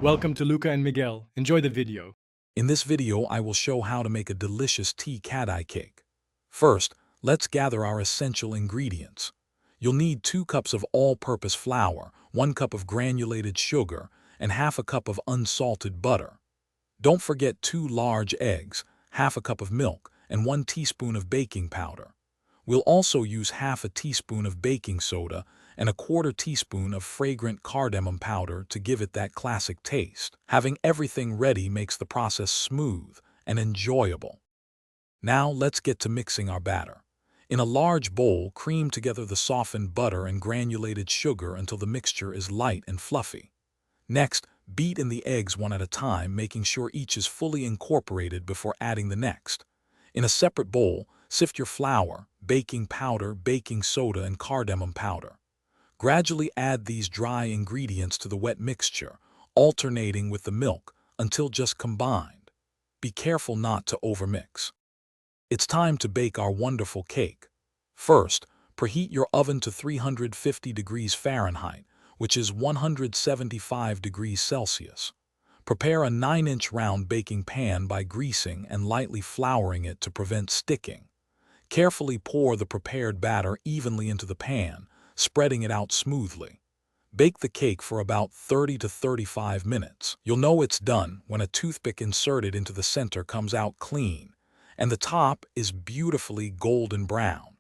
Welcome to Luca and Miguel. Enjoy the video. In this video, I will show how to make a delicious tea Kadai cake. First, let's gather our essential ingredients. You'll need 2 cups of all-purpose flour, 1 cup of granulated sugar, and half a cup of unsalted butter. Don't forget 2 large eggs, half a cup of milk, and 1 teaspoon of baking powder. We'll also use half a teaspoon of baking soda and a 1/4 teaspoon of fragrant cardamom powder to give it that classic taste. Having everything ready makes the process smooth and enjoyable. Now let's get to mixing our batter. In a large bowl, cream together the softened butter and granulated sugar until the mixture is light and fluffy. Next, beat in the eggs one at a time, making sure each is fully incorporated before adding the next. In a separate bowl, sift your flour, baking powder, baking soda, and cardamom powder. Gradually add these dry ingredients to the wet mixture, alternating with the milk until just combined. Be careful not to overmix. It's time to bake our wonderful cake. First, preheat your oven to 350 degrees Fahrenheit, which is 175 degrees Celsius. Prepare a 9-inch round baking pan by greasing and lightly flouring it to prevent sticking. Carefully pour the prepared batter evenly into the pan, spreading it out smoothly. Bake the cake for about 30 to 35 minutes. You'll know it's done when a toothpick inserted into the center comes out clean, and the top is beautifully golden brown.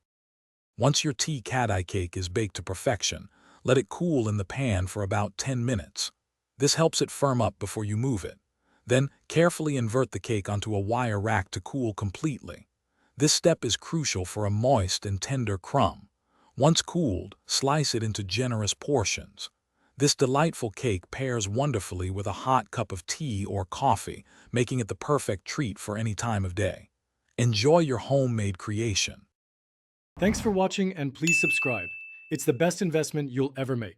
Once your tea Kadai cake is baked to perfection, let it cool in the pan for about 10 minutes. This helps it firm up before you move it. Then, carefully invert the cake onto a wire rack to cool completely. This step is crucial for a moist and tender crumb. Once cooled, slice it into generous portions. This delightful cake pairs wonderfully with a hot cup of tea or coffee, making it the perfect treat for any time of day. Enjoy your homemade creation. Thanks for watching and please subscribe. It's the best investment you'll ever make.